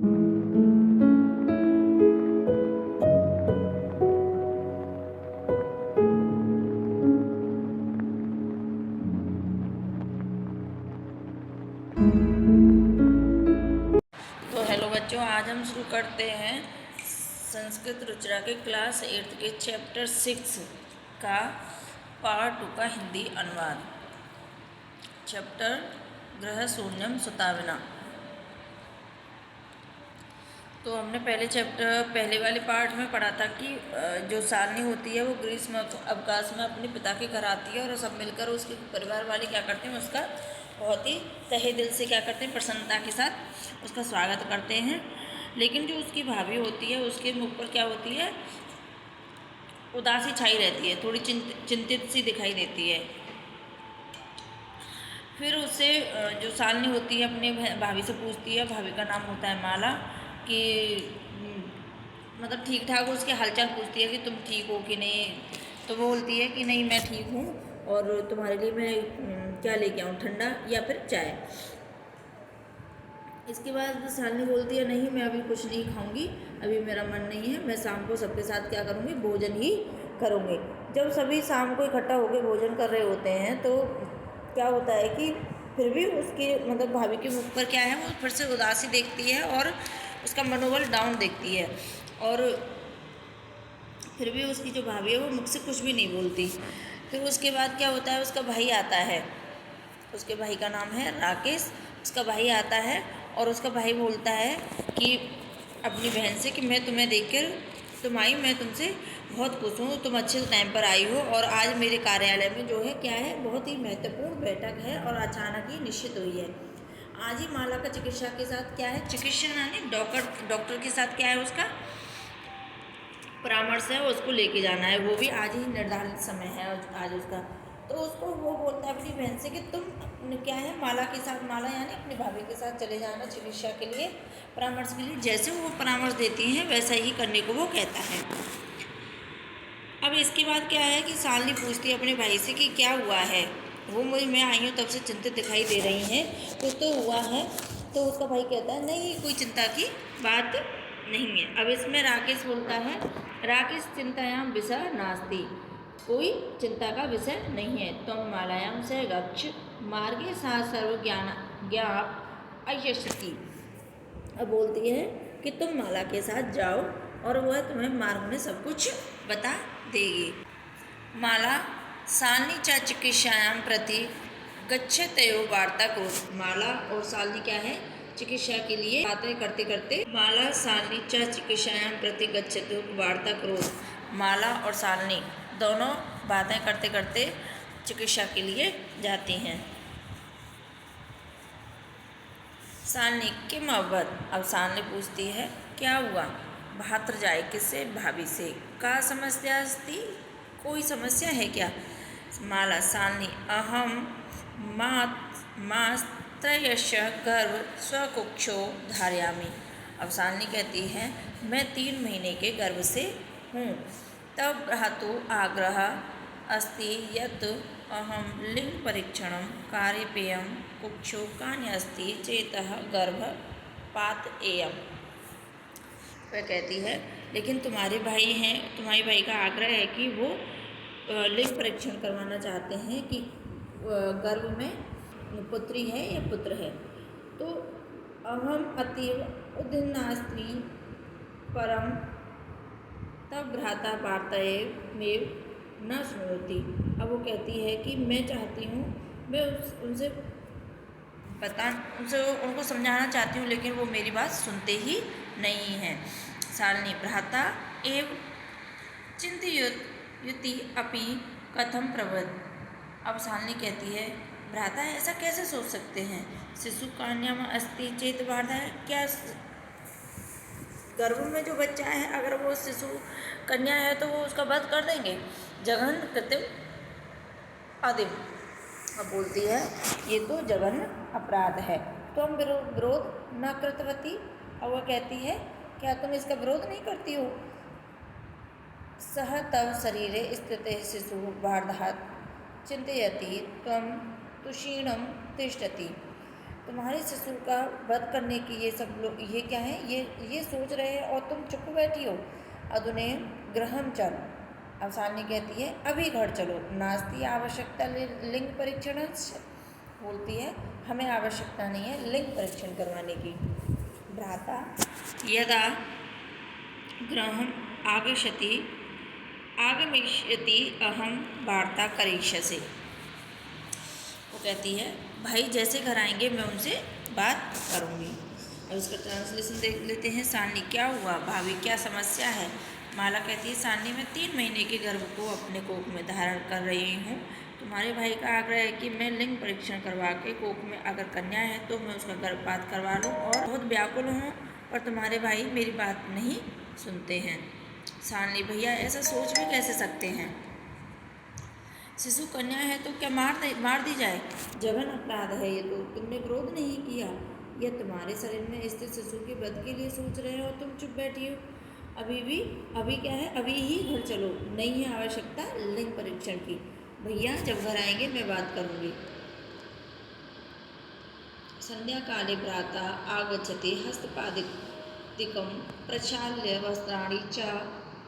तो हेलो बच्चों, आज हम शुरू करते हैं संस्कृत रुचिरा के क्लास 8 के चैप्टर 6 का पार्ट 2 का हिंदी अनुवाद। चैप्टर गृह शून्यम सुताविना। तो हमने पहले वाले पार्ट में पढ़ा था कि जो सालनी होती है वो ग्रीष्म अवकाश में अपने पिता के घर आती है और सब मिलकर उसके परिवार वाले क्या करते हैं, उसका बहुत ही तहे दिल से क्या करते हैं, प्रसन्नता के साथ उसका स्वागत करते हैं। लेकिन जो उसकी भाभी होती है उसके मुख पर क्या होती है, उदासी छाई रहती है, थोड़ी चिंतित सी दिखाई देती है। फिर उससे जो सालनी होती है अपने भाभी से पूछती है, भाभी का नाम होता है माला, कि मतलब ठीक ठाक उसके हालचाल पूछती है कि तुम ठीक हो कि नहीं। तो वो बोलती है कि नहीं मैं ठीक हूँ और तुम्हारे लिए मैं क्या लेके आऊँ, ठंडा या फिर चाय। इसके बाद सालनी बोलती है नहीं मैं अभी कुछ नहीं खाऊंगी, अभी मेरा मन नहीं है, मैं शाम को सबके साथ क्या करूँगी, भोजन ही करूँगी। जब सभी शाम को इकट्ठा होकर भोजन कर रहे होते हैं तो क्या होता है कि फिर भी उसकी मतलब भाभी के मुख पर क्या है, वो फिर से उदासी देखती है और उसका मनोबल डाउन देखती है। और फिर भी उसकी जो भाभी है वो मुझसे कुछ भी नहीं बोलती। फिर उसके बाद क्या होता है, उसका भाई आता है, उसके भाई का नाम है राकेश। उसका भाई आता है और उसका भाई बोलता है कि अपनी बहन से कि मैं तुम्हें देखकर तुम आई, मैं तुमसे बहुत खुश हूँ, तुम अच्छे टाइम पर आई हो और आज मेरे कार्यालय में जो है क्या है, बहुत ही महत्वपूर्ण बैठक है और अचानक ही निश्चित हुई है। आज ही माला का चिकित्सा के साथ क्या है, चिकित्सा यानी डॉक्टर के साथ क्या है, उसका परामर्श है, उसको लेके जाना है, वो भी आज ही निर्धारित समय है आज उसका। तो उसको वो बोलता है अपनी बहन से कि तुम क्या है माला के साथ, माला यानी अपनी भाभी के साथ चले जाना चिकित्सा के लिए, परामर्श के लिए। जैसे वो परामर्श देती हैं वैसा ही करने को वो कहता है। अब इसके बाद क्या है कि सालनी पूछती है अपने भाई से कि क्या हुआ है, वो मैं आई हूँ तब से चिंतित दिखाई दे रही हैं, कुछ तो हुआ है। तो उसका भाई कहता है नहीं कोई चिंता की बात नहीं है। अब इसमें राकेश बोलता है, राकेश चिंतायाम विषय नास्ति, कोई चिंता का विषय नहीं है, तुम मालायाम से गच्छ मार्गे सा सर्व ज्ञाप अयशति। अब बोलती है कि तुम माला के साथ जाओ और वह तुम्हें मार्ग में सब कुछ बता देगी। माला सालनी च चिकित्सायां प्रति गच्छतयो वार्ता करो। माला और सालनी क्या है, चिकित्सा के लिए बातें करते करते, माला सालनी च चिकित्सायां प्रति गच्छतयो वार्ता करो। माला और सालनी दोनों बातें करते करते चिकित्सा के लिए जाती हैं। सालनी किम अवगत। अब सालनी पूछती है क्या हुआ, भात्र जाए किससे, भाभी से, का समस्या अस्ति, कोई समस्या है क्या। माला सालनी अहम मास्त्रयश गर्भ स्वकुक्षो धारयामि। अब सालनी कहती है मैं 3 महीने के गर्भ से हूँ। तब भ्रातु आग्रह अस्ति यत् अहम लिंग परीक्षणं कार्यपेयं कुक्षो कान्यस्ति चेतः गर्भपातएयम्। वह कहती है लेकिन तुम्हारे भाई का आग्रह है कि वो लिंग परीक्षण करवाना चाहते हैं कि गर्भ में पुत्री है या पुत्र है। तो अहम अतीव उद्विग्नास्मि परम तब भ्राता वार्ताएमेव न सुनोति। अब वो कहती है कि मैं चाहती हूँ, मैं उनको समझाना चाहती हूँ लेकिन वो मेरी बात सुनते ही नहीं हैं। सालनी भ्राता एव चिंतयति अपि कथम प्रवद। अब सालनी कहती है भ्राता ऐसा कैसे सोच सकते हैं, शिशु कन्या में अस्ति चेत बाधा, क्या गर्भ में जो बच्चा है अगर वो शिशु कन्या है तो वो उसका वध कर देंगे, जघन कृत्रिम आदिम। अब बोलती है ये तो जघन्य अपराध है, तुम विरोध न कृतवती। और वह कहती है क्या तुम इसका विरोध नहीं करती हो। सह तव शरीरे स्थित शिशु वार्धात् चिंतयति त्वं तुषीणं तिष्ठति। तुम्हारे ससुर का वध करने की ये सब लोग ये क्या है, ये सोच रहे हैं और तुम चुप बैठी हो। अधुने गृहम चल। अब सान्वी कहती है अभी घर चलो। नास्ति आवश्यकता लिंग परीक्षण, बोलती है हमें आवश्यकता नहीं है लिंग परीक्षण करवाने की। भ्राता यदा गृहम् आगमिष्यति आगमिष्यति अहम वार्ता करिष्यसे। वो कहती है भाई जैसे घर आएंगे मैं उनसे बात करूँगी। और उसका ट्रांसलेशन देख लेते हैं। सान्वी क्या हुआ भाभी, क्या समस्या है? माला कहती है सान्वी मैं 3 महीने के गर्भ को अपने कोख में धारण कर रही हूँ। तुम्हारे भाई का आग्रह है कि मैं लिंग परीक्षण करवा के कोख में अगर कन्या है तो मैं उसका गर्भपात करवा लूँ, और बहुत व्याकुल हूँ, पर तुम्हारे भाई मेरी बात नहीं सुनते हैं। सान्वी भैया ऐसा सोच भी कैसे सकते हैं? शिशु कन्या है तो क्या मार दी जाए? जघन अपराध है ये तो। तुमने क्रोध नहीं किया, यह तुम्हारे शरीर में स्थित शिशु के वध के लिए सोच रहे हो और तुम चुप बैठी हो। अभी क्या है, अभी ही घर चलो, नहीं है आवश्यकता लिंग परीक्षण की। भैया जब घर आएंगे मैं बात करूँगी। संध्या काले भ्राता आगच्छति हस्तपादिकं प्रक्षाल्य वस्त्राणि च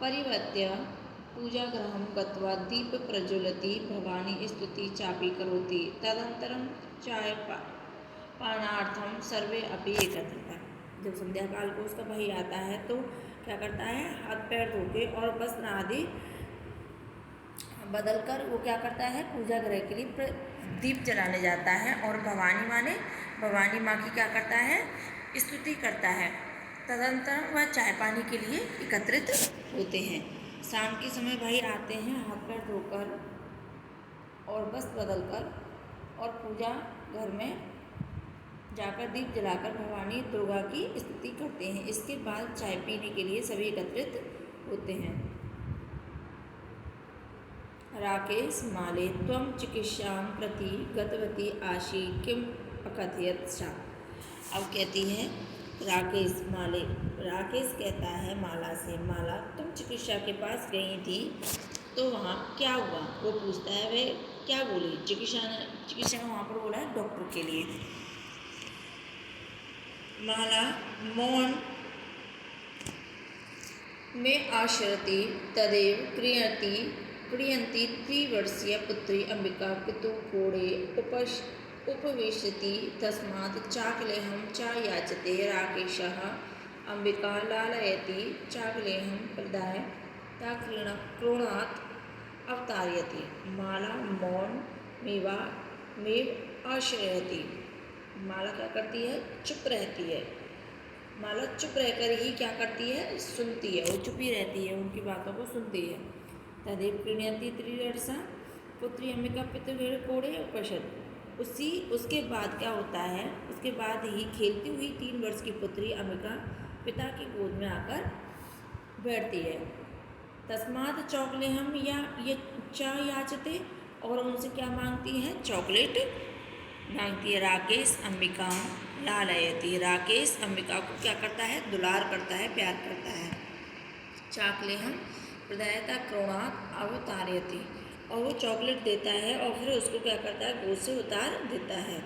परिवर्त्य पूजागृहं गत्वा दीपप्रज्वलति भवानी स्तुति चापि करोति। तदनन्तरं चायपानार्थं सर्वे अपि एकत्रिता। जब संध्या काल को उसका भाई आता है तो क्या करता है, हाथ पैर धो के और वस्त्र आदि बदल कर वो क्या करता है, पूजा गृह के लिए दीप जलाने जाता है और भवानी माँ की क्या करता है, स्तुति करता है। तदंतर वह चाय पानी के लिए एकत्रित होते हैं। शाम के समय भाई आते हैं हाथ पैर धोकर और वस्त्र बदलकर और पूजा घर में जाकर दीप जलाकर भवानी दुर्गा की स्तुति करते हैं। इसके बाद चाय पीने के लिए सभी एकत्रित होते हैं। राकेश माले त्वं चिकित्सां प्रति गतवती आशी किम अकथयत सा। अब कहती है राकेश कहता है माला से, माला तुम चिकित्सा के पास गई थी तो वहाँ क्या हुआ? वो पूछता है वे क्या बोली? चिकित्सा ने वहाँ पर बोला है डॉक्टर के लिए। माला मौन में आश्रति तदेव क्रियंती 3 वर्षीय पुत्री अंबिका पितु कोड़े उपविशति तस्मात् चाकलेहं च याचते। राकेशः अंबिका लालयति चाकलेहं प्रदाय क्रोणात् अवतारयति। माला मौनमेव आश्रयति। माला क्या करती है, चुप रहती है। माला चुप रहकर ही क्या करती है, सुनती है। वो चुप ही रहती है, उनकी बातों को सुनती है। तदेव क्रीणयति 3 वर्षा पुत्री अंबिका पितृगृह कोड़े उपनिषद। उसके बाद क्या होता है, उसके बाद ही खेलती हुई 3 वर्ष की पुत्री अंबिका पिता की गोद में आकर बैठती है। तस्मात् चॉकलेहम या ये चा याचते, और उनसे क्या मांगती है, चॉकलेट मांगती है। राकेश अंबिका लालयति। राकेश अंबिका को क्या करता है, दुलार करता है, प्यार करता है। चाकलेहम प्रदायता क्रोणात् अवतारयति, और वो चॉकलेट देता है और फिर उसको क्या करता है, गोद से उतार देता है।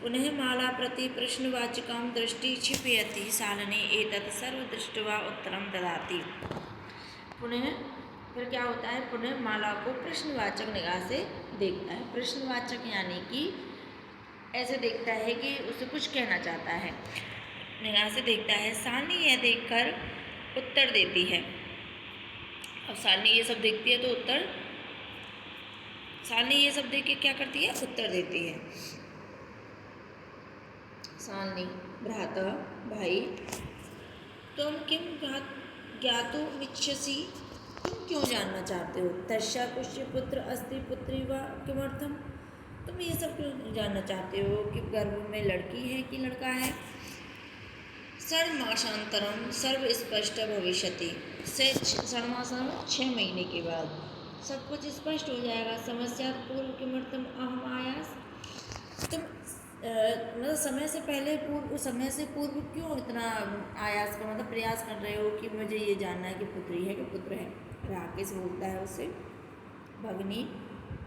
पुनः माला प्रति प्रश्नवाचिकां दृष्टि क्षिपयति सालने एतत् सर्व दृष्ट्वा उत्तरं ददाति। पुनः फिर क्या होता है, पुनः माला को प्रश्नवाचक निगाह से देखता है। प्रश्नवाचक यानी कि ऐसे देखता है कि उसे कुछ कहना चाहता है, निगाह से देखता है। सालनी यह देखकर उत्तर देती है। अब सालनी ये सब देखती है तो सालनी ये सब देख के क्या करती है, उत्तर देती है। सालनी भ्राता भाई तुम किम ज्ञातुमिच्छसि, तुम क्यों जानना चाहते हो? तस्या कुश्य पुत्र अस्ति पुत्री वा किमर्थम, तुम ये सब क्यों जानना चाहते हो कि गर्भ में लड़की है कि लड़का है? षण्मासांतरम सर्व स्पष्ट भविष्यति, 6 महीने के बाद सब कुछ स्पष्ट हो जाएगा। समस्या पूर्व किमर्थम अहम आयास, तुम मतलब समय से पूर्व क्यों इतना आयास का मतलब प्रयास कर रहे हो कि मुझे ये जानना है कि पुत्री है कि पुत्र है? राकेश बोलता है उससे, भगिनी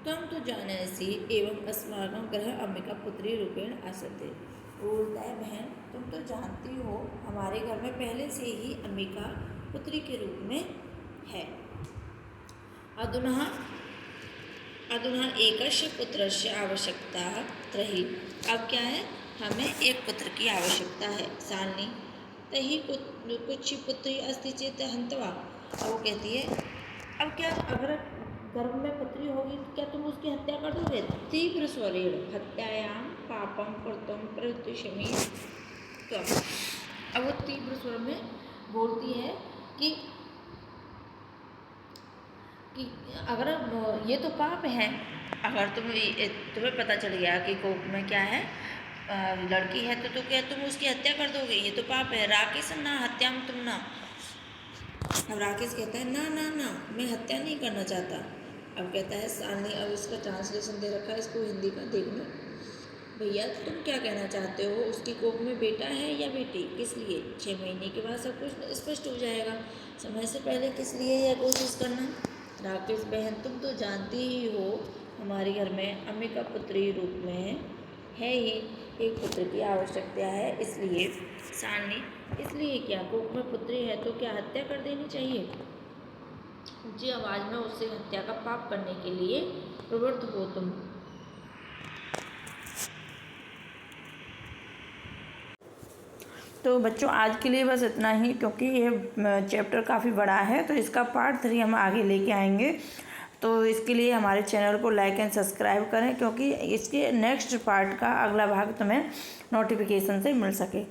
त्वं तो जानसि एवं अस्माकं गृहे अंबिका पुत्री रूपेण आसते, वो बोलता है बहन तुम तो जानती हो हमारे घर में पहले से ही अंबिका पुत्री के रूप में है। अधुना अधुना एकस्य पुत्रस्य आवश्यकता रही। अब क्या है, हमें एक पुत्र की आवश्यकता है। सालनी तही कुछ पुत्री अस्ति चेत हंतवा। अब वो कहती है अब क्या, अगर गर्भ में पुत्री होगी तो क्या तुम उसकी हत्या कर दोगे? तीव्र स्वरेण हत्यायां पापम कृतं प्रत्युष्यमि त्वम्। अब वो तीव्र स्वर में बोलती है कि अगर ये तो पाप है, अगर तुम्हें पता चल गया कि कोख में क्या है, लड़की है, तो क्या तुम उसकी हत्या कर दोगे? ये तो पाप है। राकेश ना हत्याम तुम ना। अब राकेश कहता है ना ना ना, मैं हत्या नहीं करना चाहता। अब कहता है सालनी, अब इसका ट्रांसलेशन दे रखा है, इसको हिंदी का देखना। भैया तुम क्या कहना चाहते हो, उसकी कोख में बेटा है या बेटी? किस लिए? 6 महीने के बाद सब कुछ स्पष्ट हो जाएगा, समय से पहले किस लिए यह कोशिश करना? राकेश बहन तुम तो जानती ही हो हमारे घर में अंबिका पुत्री रूप में है ही एक पुत्र की आवश्यकता है, इसलिए सालनी इसलिए क्या, कोख में पुत्री है तो क्या हत्या कर देनी चाहिए? ऊंची आवाज़ में उससे हत्या का पाप करने के लिए प्रवृत्त हो तुम। तो बच्चों आज के लिए बस इतना ही, क्योंकि ये चैप्टर काफ़ी बड़ा है तो इसका पार्ट 3 हम आगे लेके आएंगे। तो इसके लिए हमारे चैनल को लाइक एंड सब्सक्राइब करें, क्योंकि इसके नेक्स्ट पार्ट का अगला भाग तुम्हें नोटिफिकेशन से मिल सके।